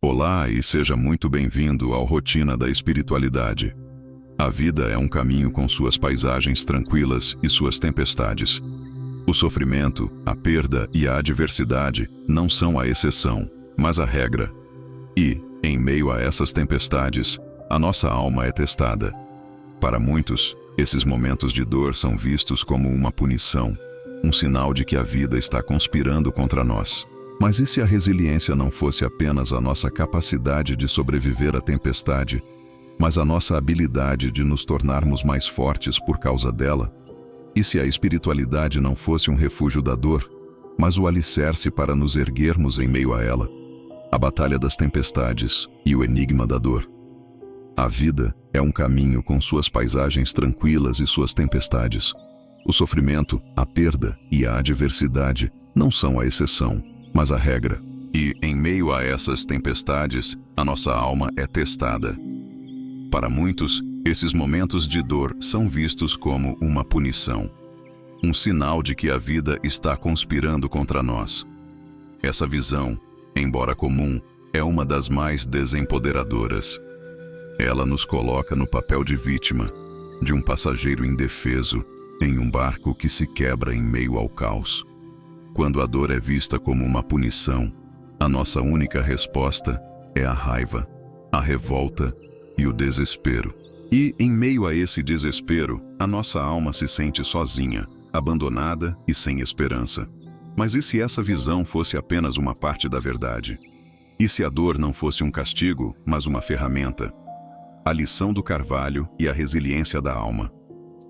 Olá e seja muito bem-vindo ao Rotina da Espiritualidade. A vida é um caminho com suas paisagens tranquilas e suas tempestades. O sofrimento, a perda e a adversidade não são a exceção, mas a regra. E, em meio a essas tempestades, a nossa alma é testada. Para muitos, esses momentos de dor são vistos como uma punição, um sinal de que a vida está conspirando contra nós. Mas e se a resiliência não fosse apenas a nossa capacidade de sobreviver à tempestade, mas a nossa habilidade de nos tornarmos mais fortes por causa dela? E se a espiritualidade não fosse um refúgio da dor, mas o alicerce para nos erguermos em meio a ela? A batalha das tempestades e o enigma da dor. A vida é um caminho com suas paisagens tranquilas e suas tempestades. O sofrimento, a perda e a adversidade não são a exceção, mas a regra. E, em meio a essas tempestades, a nossa alma é testada. Para muitos, esses momentos de dor são vistos como uma punição, um sinal de que a vida está conspirando contra nós. Essa visão, embora comum, é uma das mais desempoderadoras. Ela nos coloca no papel de vítima, de um passageiro indefeso, em um barco que se quebra em meio ao caos. Quando a dor é vista como uma punição, a nossa única resposta é a raiva, a revolta e o desespero. E, em meio a esse desespero, a nossa alma se sente sozinha, abandonada e sem esperança. Mas e se essa visão fosse apenas uma parte da verdade? E se a dor não fosse um castigo, mas uma ferramenta? A lição do carvalho e a resiliência da alma.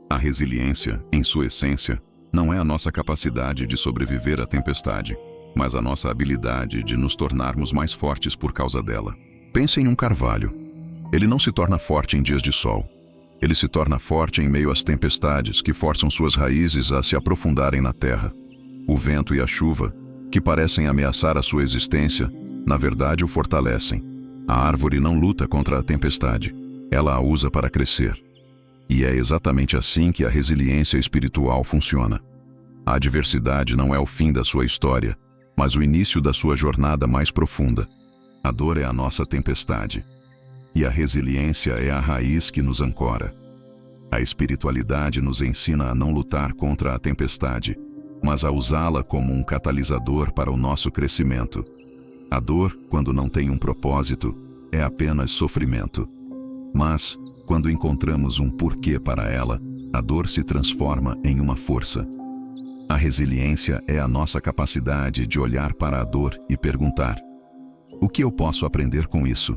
A resiliência, em sua essência, não é a nossa capacidade de sobreviver à tempestade, mas a nossa habilidade de nos tornarmos mais fortes por causa dela. Pense em um carvalho. Ele não se torna forte em dias de sol. Ele se torna forte em meio às tempestades que forçam suas raízes a se aprofundarem na terra. O vento e a chuva, que parecem ameaçar a sua existência, na verdade o fortalecem. A árvore não luta contra a tempestade, ela a usa para crescer. E é exatamente assim que a resiliência espiritual funciona. A adversidade não é o fim da sua história, mas o início da sua jornada mais profunda. A dor é a nossa tempestade, e a resiliência é a raiz que nos ancora. A espiritualidade nos ensina a não lutar contra a tempestade, mas a usá-la como um catalisador para o nosso crescimento. A dor, quando não tem um propósito, é apenas sofrimento. Mas, quando encontramos um porquê para ela, a dor se transforma em uma força. A resiliência é a nossa capacidade de olhar para a dor e perguntar: o que eu posso aprender com isso?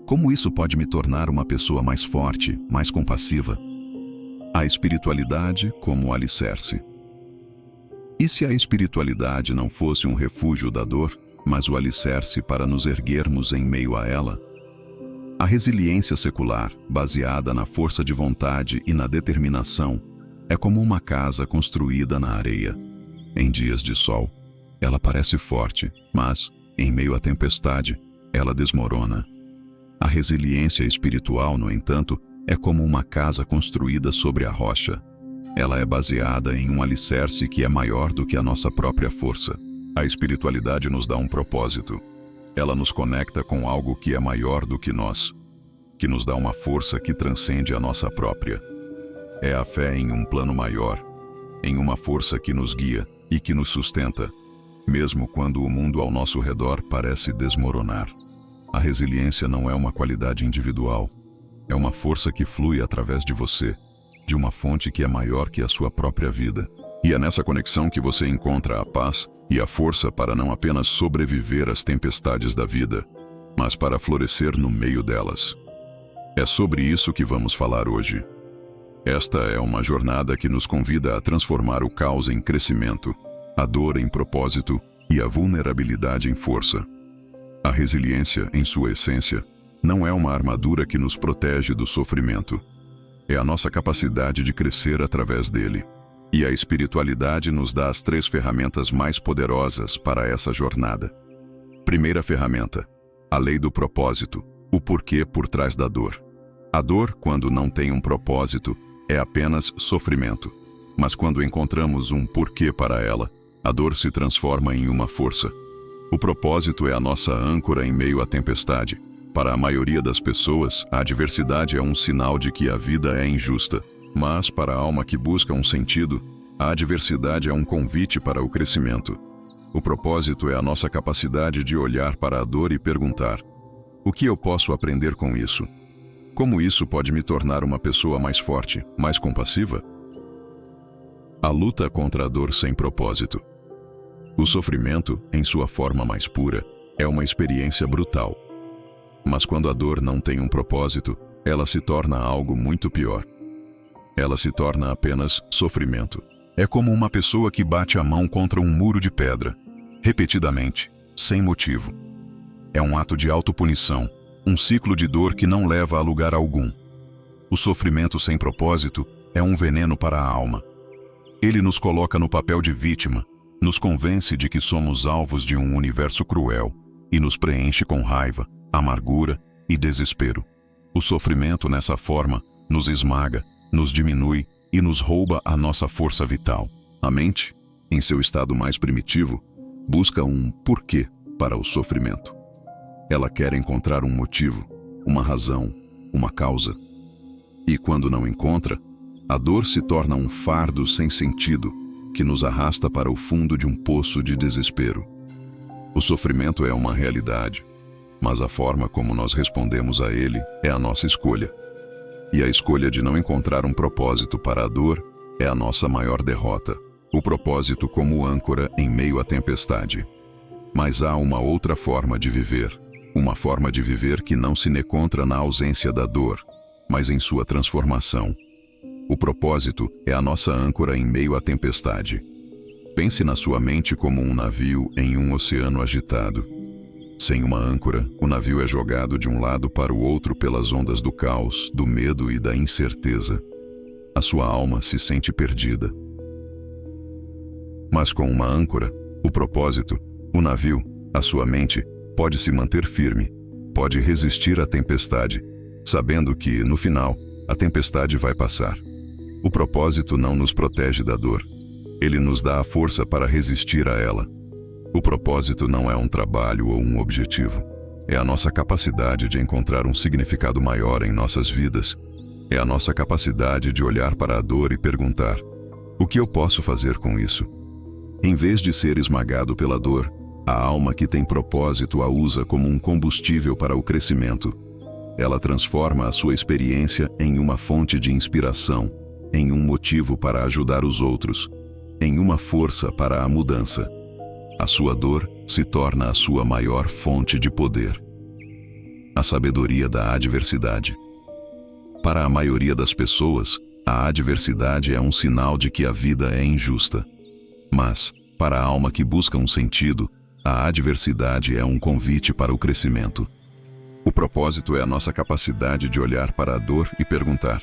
Como isso pode me tornar uma pessoa mais forte, mais compassiva? A espiritualidade como alicerce. E se a espiritualidade não fosse um refúgio da dor, mas o alicerce para nos erguermos em meio a ela? A resiliência secular, baseada na força de vontade e na determinação, é como uma casa construída na areia. Em dias de sol, ela parece forte, mas, em meio à tempestade, ela desmorona. A resiliência espiritual, no entanto, é como uma casa construída sobre a rocha. Ela é baseada em um alicerce que é maior do que a nossa própria força. A espiritualidade nos dá um propósito. Ela nos conecta com algo que é maior do que nós, que nos dá uma força que transcende a nossa própria. É a fé em um plano maior, em uma força que nos guia e que nos sustenta, mesmo quando o mundo ao nosso redor parece desmoronar. A resiliência não é uma qualidade individual, é uma força que flui através de você, de uma fonte que é maior que a sua própria vida. E é nessa conexão que você encontra a paz e a força para não apenas sobreviver às tempestades da vida, mas para florescer no meio delas. É sobre isso que vamos falar hoje. Esta é uma jornada que nos convida a transformar o caos em crescimento, a dor em propósito e a vulnerabilidade em força. A resiliência, em sua essência, não é uma armadura que nos protege do sofrimento. É a nossa capacidade de crescer através dele. E a espiritualidade nos dá as 3 ferramentas mais poderosas para essa jornada. Primeira ferramenta: a lei do propósito, o porquê por trás da dor. A dor, quando não tem um propósito, é apenas sofrimento. Mas quando encontramos um porquê para ela, a dor se transforma em uma força. O propósito é a nossa âncora em meio à tempestade. Para a maioria das pessoas, a adversidade é um sinal de que a vida é injusta. Mas, para a alma que busca um sentido, a adversidade é um convite para o crescimento. O propósito é a nossa capacidade de olhar para a dor e perguntar: o que eu posso aprender com isso? Como isso pode me tornar uma pessoa mais forte, mais compassiva? A luta contra a dor sem propósito. O sofrimento, em sua forma mais pura, é uma experiência brutal. Mas quando a dor não tem um propósito, ela se torna algo muito pior. Ela se torna apenas sofrimento. É como uma pessoa que bate a mão contra um muro de pedra, repetidamente, sem motivo. É um ato de autopunição, um ciclo de dor que não leva a lugar algum. O sofrimento sem propósito é um veneno para a alma. Ele nos coloca no papel de vítima, nos convence de que somos alvos de um universo cruel e nos preenche com raiva, amargura e desespero. O sofrimento nessa forma nos esmaga, nos diminui e nos rouba a nossa força vital. A mente, em seu estado mais primitivo, busca um porquê para o sofrimento. Ela quer encontrar um motivo, uma razão, uma causa. E quando não encontra, a dor se torna um fardo sem sentido que nos arrasta para o fundo de um poço de desespero. O sofrimento é uma realidade, mas a forma como nós respondemos a ele é a nossa escolha. E a escolha de não encontrar um propósito para a dor é a nossa maior derrota. O propósito como âncora em meio à tempestade. Mas há uma outra forma de viver. Uma forma de viver que não se encontra na ausência da dor, mas em sua transformação. O propósito é a nossa âncora em meio à tempestade. Pense na sua mente como um navio em um oceano agitado. Sem uma âncora, o navio é jogado de um lado para o outro pelas ondas do caos, do medo e da incerteza. A sua alma se sente perdida. Mas com uma âncora, o propósito, o navio, a sua mente, pode se manter firme, pode resistir à tempestade, sabendo que, no final, a tempestade vai passar. O propósito não nos protege da dor. Ele nos dá a força para resistir a ela. O propósito não é um trabalho ou um objetivo. É a nossa capacidade de encontrar um significado maior em nossas vidas. É a nossa capacidade de olhar para a dor e perguntar: o que eu posso fazer com isso? Em vez de ser esmagado pela dor, a alma que tem propósito a usa como um combustível para o crescimento. Ela transforma a sua experiência em uma fonte de inspiração, em um motivo para ajudar os outros, em uma força para a mudança. A sua dor se torna a sua maior fonte de poder. A sabedoria da adversidade. Para a maioria das pessoas, a adversidade é um sinal de que a vida é injusta. Mas, para a alma que busca um sentido, a adversidade é um convite para o crescimento. O propósito é a nossa capacidade de olhar para a dor e perguntar: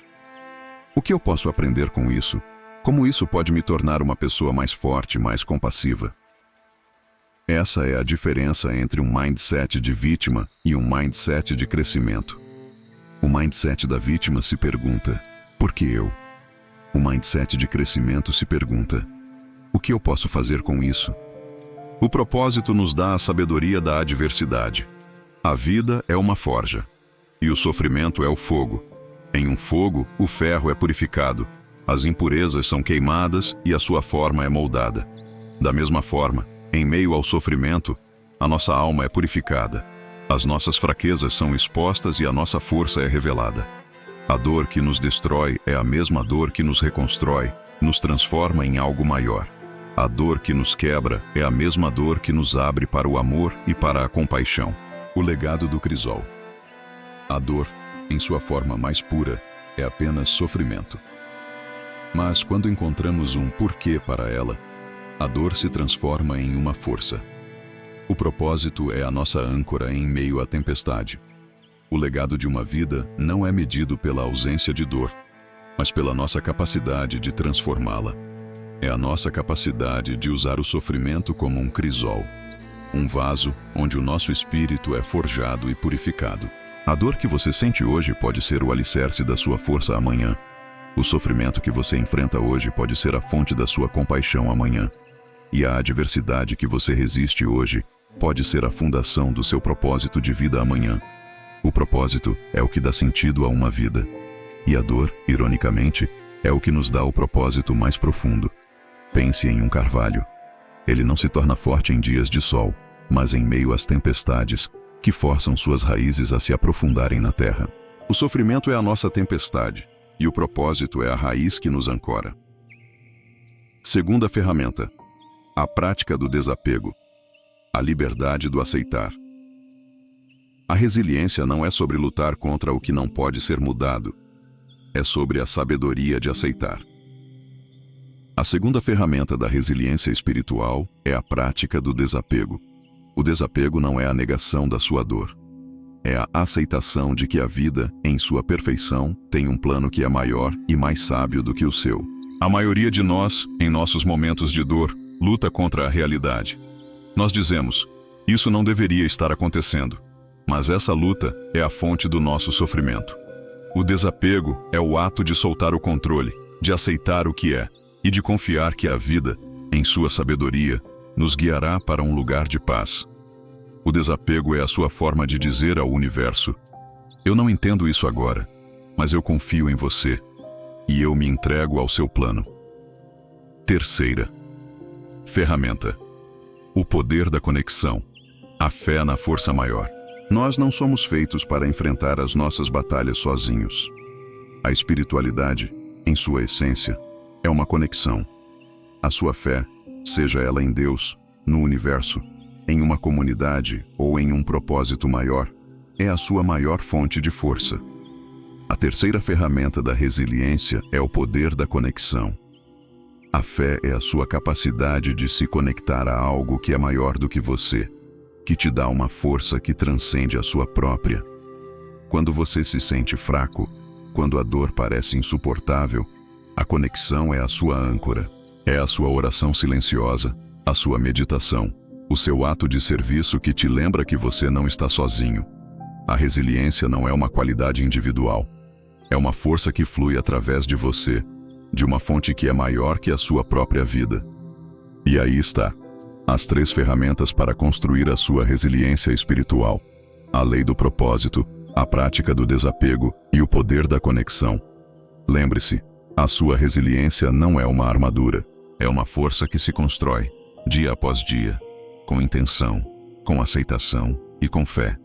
o que eu posso aprender com isso? Como isso pode me tornar uma pessoa mais forte, mais compassiva? Essa é a diferença entre um mindset de vítima e um mindset de crescimento. O mindset da vítima se pergunta: por que eu? O mindset de crescimento se pergunta: o que eu posso fazer com isso? O propósito nos dá a sabedoria da adversidade. A vida é uma forja, e o sofrimento é o fogo. Em um fogo, o ferro é purificado, as impurezas são queimadas e a sua forma é moldada. Da mesma forma, em meio ao sofrimento, a nossa alma é purificada. As nossas fraquezas são expostas e a nossa força é revelada. A dor que nos destrói é a mesma dor que nos reconstrói, nos transforma em algo maior. A dor que nos quebra é a mesma dor que nos abre para o amor e para a compaixão. O legado do crisol. A dor, em sua forma mais pura, é apenas sofrimento. Mas quando encontramos um porquê para ela, a dor se transforma em uma força. O propósito é a nossa âncora em meio à tempestade. O legado de uma vida não é medido pela ausência de dor, mas pela nossa capacidade de transformá-la. É a nossa capacidade de usar o sofrimento como um crisol, um vaso onde o nosso espírito é forjado e purificado. A dor que você sente hoje pode ser o alicerce da sua força amanhã. O sofrimento que você enfrenta hoje pode ser a fonte da sua compaixão amanhã. E a adversidade que você resiste hoje pode ser a fundação do seu propósito de vida amanhã. O propósito é o que dá sentido a uma vida. E a dor, ironicamente, é o que nos dá o propósito mais profundo. Pense em um carvalho. Ele não se torna forte em dias de sol, mas em meio às tempestades que forçam suas raízes a se aprofundarem na terra. O sofrimento é a nossa tempestade, e o propósito é a raiz que nos ancora. Segunda ferramenta: a prática do desapego, a liberdade do aceitar. A resiliência não é sobre lutar contra o que não pode ser mudado, é sobre a sabedoria de aceitar. A segunda ferramenta da resiliência espiritual é a prática do desapego. O desapego não é a negação da sua dor. É a aceitação de que a vida, em sua perfeição, tem um plano que é maior e mais sábio do que o seu. A maioria de nós, em nossos momentos de dor, luta contra a realidade. Nós dizemos, isso não deveria estar acontecendo. Mas essa luta é a fonte do nosso sofrimento. O desapego é o ato de soltar o controle, de aceitar o que é e de confiar que a vida, em sua sabedoria, nos guiará para um lugar de paz. O desapego é a sua forma de dizer ao universo: eu não entendo isso agora, mas eu confio em você e eu me entrego ao seu plano. Terceira ferramenta: o poder da conexão, a fé na força maior. Nós não somos feitos para enfrentar as nossas batalhas sozinhos. A espiritualidade, em sua essência, é uma conexão. A sua fé, seja ela em Deus, no universo, em uma comunidade ou em um propósito maior, é a sua maior fonte de força. A terceira ferramenta da resiliência é o poder da conexão. A fé é a sua capacidade de se conectar a algo que é maior do que você, que te dá uma força que transcende a sua própria. Quando você se sente fraco, quando a dor parece insuportável, a conexão é a sua âncora. É a sua oração silenciosa, a sua meditação, o seu ato de serviço que te lembra que você não está sozinho. A resiliência não é uma qualidade individual. É uma força que flui através de você, de uma fonte que é maior que a sua própria vida. E aí está, as 3 ferramentas para construir a sua resiliência espiritual: a lei do propósito, a prática do desapego e o poder da conexão. Lembre-se, a sua resiliência não é uma armadura, é uma força que se constrói, dia após dia, com intenção, com aceitação e com fé.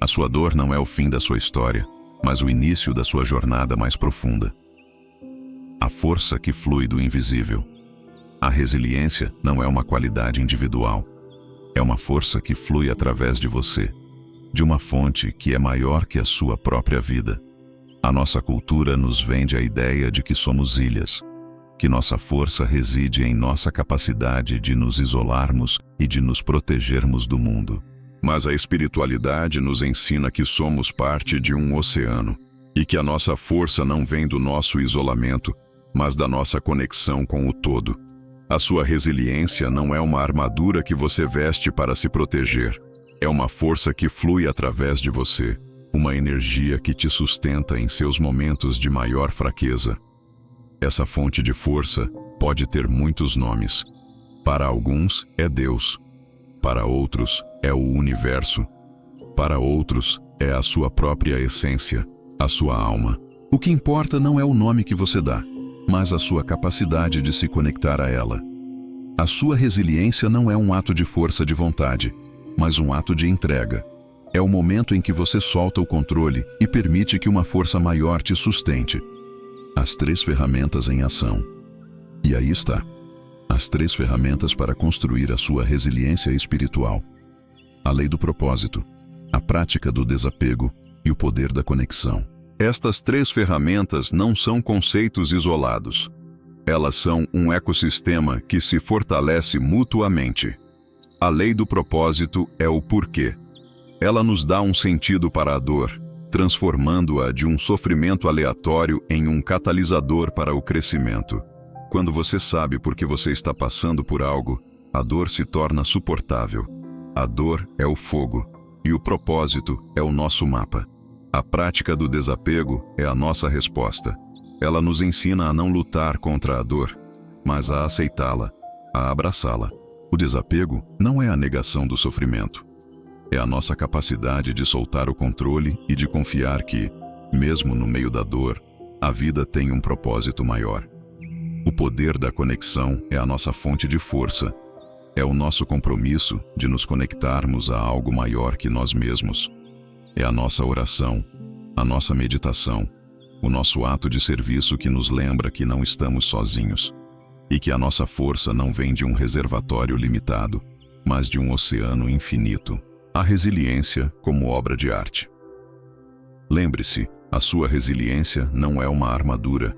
A sua dor não é o fim da sua história, mas o início da sua jornada mais profunda. A força que flui do invisível. A resiliência não é uma qualidade individual, é uma força que flui através de você, de uma fonte que é maior que a sua própria vida. A nossa cultura nos vende a ideia de que somos ilhas, que nossa força reside em nossa capacidade de nos isolarmos e de nos protegermos do mundo. Mas a espiritualidade nos ensina que somos parte de um oceano e que a nossa força não vem do nosso isolamento, mas da nossa conexão com o todo. A sua resiliência não é uma armadura que você veste para se proteger. É uma força que flui através de você, uma energia que te sustenta em seus momentos de maior fraqueza. Essa fonte de força pode ter muitos nomes. Para alguns é Deus, para outros é o universo, para outros é a sua própria essência, a sua alma. O que importa não é o nome que você dá, mas a sua capacidade de se conectar a ela. A sua resiliência não é um ato de força de vontade, mas um ato de entrega. É o momento em que você solta o controle e permite que uma força maior te sustente. As 3 ferramentas em ação. E aí está, as 3 ferramentas para construir a sua resiliência espiritual. A lei do propósito, a prática do desapego e o poder da conexão. Estas 3 ferramentas não são conceitos isolados. Elas são um ecossistema que se fortalece mutuamente. A lei do propósito é o porquê. Ela nos dá um sentido para a dor, transformando-a de um sofrimento aleatório em um catalisador para o crescimento. Quando você sabe por que você está passando por algo, a dor se torna suportável. A dor é o fogo, e o propósito é o nosso mapa. A prática do desapego é a nossa resposta. Ela nos ensina a não lutar contra a dor, mas a aceitá-la, a abraçá-la O desapego não é a negação do sofrimento. É a nossa capacidade de soltar o controle e de confiar que, mesmo no meio da dor, a vida tem um propósito maior. O poder da conexão é a nossa fonte de força. É o nosso compromisso de nos conectarmos a algo maior que nós mesmos. É a nossa oração, a nossa meditação, o nosso ato de serviço que nos lembra que não estamos sozinhos e que a nossa força não vem de um reservatório limitado, mas de um oceano infinito. A resiliência como obra de arte. Lembre-se, a sua resiliência não é uma armadura,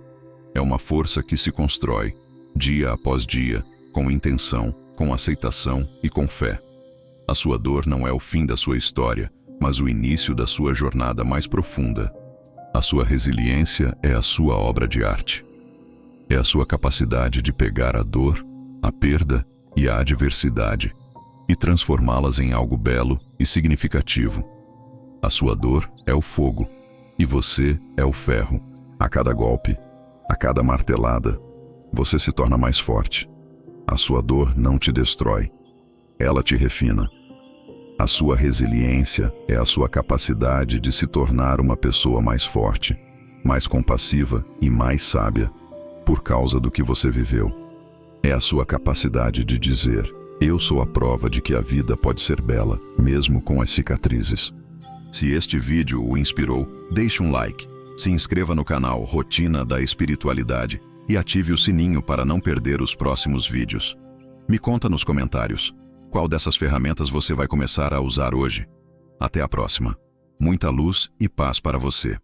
é uma força que se constrói, dia após dia, com intenção, com aceitação e com fé. A sua dor não é o fim da sua história, mas o início da sua jornada mais profunda. A sua resiliência é a sua obra de arte. É a sua capacidade de pegar a dor, a perda e a adversidade e transformá-las em algo belo e significativo. A sua dor é o fogo e você é o ferro. A cada golpe, a cada martelada, você se torna mais forte. A sua dor não te destrói, ela te refina. A sua resiliência é a sua capacidade de se tornar uma pessoa mais forte, mais compassiva e mais sábia, por causa do que você viveu. É a sua capacidade de dizer: eu sou a prova de que a vida pode ser bela, mesmo com as cicatrizes. Se este vídeo o inspirou, deixe um like, se inscreva no canal Rotina da Espiritualidade e ative o sininho para não perder os próximos vídeos. Me conta nos comentários qual dessas ferramentas você vai começar a usar hoje. Até a próxima. Muita luz e paz para você.